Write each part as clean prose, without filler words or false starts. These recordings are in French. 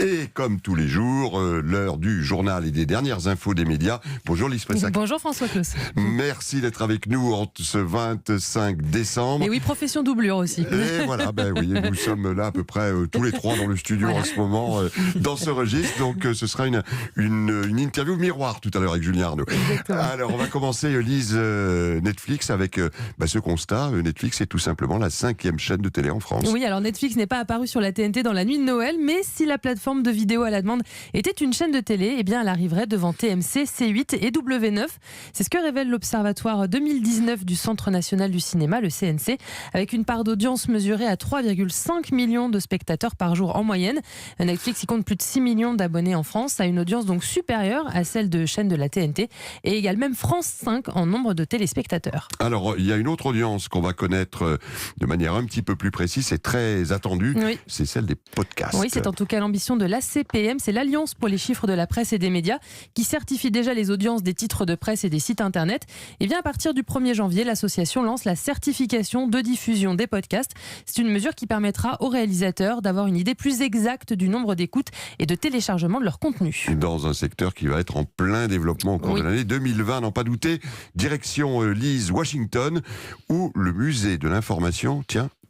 Et comme tous les jours, l'heure du journal et des dernières infos des médias. Bonjour Lise Pressac. Bonjour François Claus. Merci d'être avec nous en ce 25 décembre. Et oui, profession doublure aussi. Et voilà, oui, nous sommes là à peu près tous les trois dans le studio en ce moment, dans ce registre. Donc ce sera une interview miroir tout à l'heure avec Julien Arnaud. Exactement. Alors on va commencer, Lise, Netflix avec ce constat. Netflix est tout simplement la 5e chaîne de télé en France. Oui, alors Netflix n'est pas apparu sur la TNT dans la nuit de Noël, mais si la plateforme de vidéo à la demande était une chaîne de télé, eh bien elle arriverait devant TMC, C8 et W9. C'est ce que révèle l'Observatoire 2019 du Centre national du cinéma, le CNC, avec une part d'audience mesurée à 3,5 millions de spectateurs par jour en moyenne. Netflix y compte plus de 6 millions d'abonnés en France, a une audience donc supérieure à celle de chaînes de la TNT et égale même France 5 en nombre de téléspectateurs. Alors, il y a une autre audience qu'on va connaître de manière un petit peu plus précise et très attendue, oui. C'est celle des podcasts. Oui, c'est en tout cas l'ambition de l'ACPM, c'est l'Alliance pour les chiffres de la presse et des médias, qui certifie déjà les audiences des titres de presse et des sites internet. Et bien à partir du 1er janvier, l'association lance la certification de diffusion des podcasts. C'est une mesure qui permettra aux réalisateurs d'avoir une idée plus exacte du nombre d'écoutes et de téléchargements de leur contenu. Dans un secteur qui va être en plein développement au cours de l'année 2020, n'en pas douter. Direction Lise, Washington, où le musée de l'information,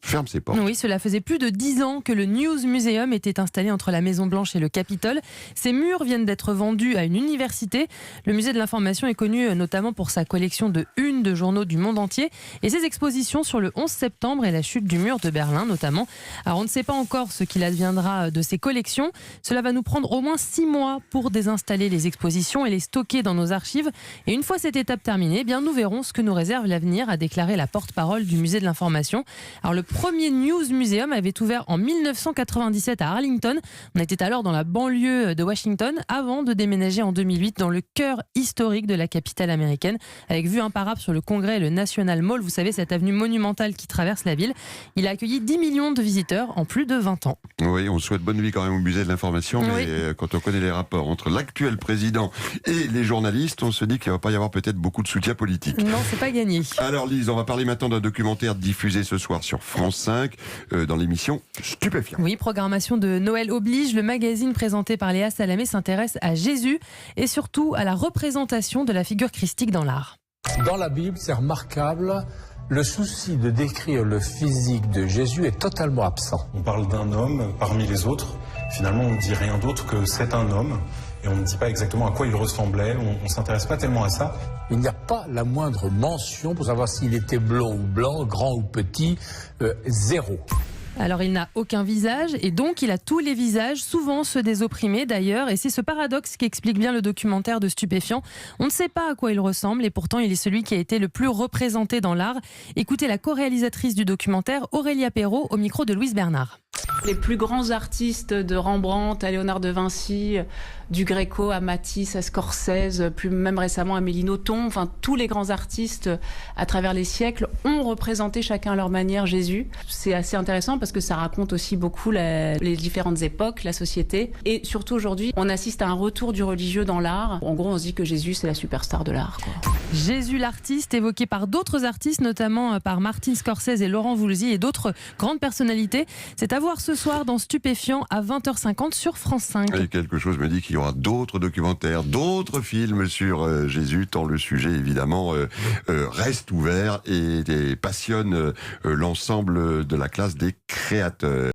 ferme ses portes. Oui, cela faisait plus de 10 ans que le News Museum était installé entre la Maison-Blanche et le Capitole. Ces murs viennent d'être vendus à une université. Le musée de l'information est connu notamment pour sa collection de unes de journaux du monde entier et ses expositions sur le 11 septembre et la chute du mur de Berlin notamment. Alors on ne sait pas encore ce qu'il adviendra de ces collections. Cela va nous prendre au moins 6 mois pour désinstaller les expositions et les stocker dans nos archives. Et une fois cette étape terminée, eh bien nous verrons ce que nous réserve l'avenir, a déclaré la porte-parole du musée de l'information. Alors le premier News Museum avait ouvert en 1997 à Arlington. On était alors dans la banlieue de Washington avant de déménager en 2008 dans le cœur historique de la capitale américaine avec vue imparable sur le Congrès et le National Mall. Vous savez, cette avenue monumentale qui traverse la ville. Il a accueilli 10 millions de visiteurs en plus de 20 ans. Oui, on souhaite bonne vie quand même au musée de l'information, mais oui. Quand on connaît les rapports entre l'actuel président et les journalistes, on se dit qu'il ne va pas y avoir peut-être beaucoup de soutien politique. Non, c'est pas gagné. Alors Lise, on va parler maintenant d'un documentaire diffusé ce soir sur France 5 dans l'émission Stupéfiant. Oui, programmation de Noël oblige. Le magazine présenté par Léa Salamé s'intéresse à Jésus et surtout à la représentation de la figure christique dans l'art. Dans la Bible, c'est remarquable, le souci de décrire le physique de Jésus est totalement absent. On parle d'un homme parmi les autres. Finalement, on ne dit rien d'autre que c'est un homme. Et on ne dit pas exactement à quoi il ressemblait. On ne s'intéresse pas tellement à ça. Il n'y a pas la moindre mention pour savoir s'il était blond ou blanc, grand ou petit, zéro. Alors il n'a aucun visage et donc il a tous les visages, souvent ceux des opprimés d'ailleurs, et c'est ce paradoxe qui explique bien le documentaire de Stupéfiant. On ne sait pas à quoi il ressemble et pourtant il est celui qui a été le plus représenté dans l'art. Écoutez la co-réalisatrice du documentaire, Aurélia Perrault, au micro de Louise Bernard. Les plus grands artistes, de Rembrandt à Léonard de Vinci, du Greco à Matisse, à Scorsese, plus même récemment à Méline Nothomb, enfin tous les grands artistes à travers les siècles ont représenté chacun à leur manière Jésus. C'est assez intéressant parce que ça raconte aussi beaucoup les différentes époques, la société. Et surtout aujourd'hui, on assiste à un retour du religieux dans l'art. En gros, on se dit que Jésus, c'est la superstar de l'art, quoi. Jésus l'artiste, évoqué par d'autres artistes, notamment par Martin Scorsese et Laurent Voulzy et d'autres grandes personnalités. C'est à voir ce soir dans Stupéfiant à 20h50 sur France 5. Et quelque chose me dit qu'il y aura d'autres documentaires, d'autres films sur Jésus, tant le sujet évidemment reste ouvert et passionne l'ensemble de la classe des créateurs.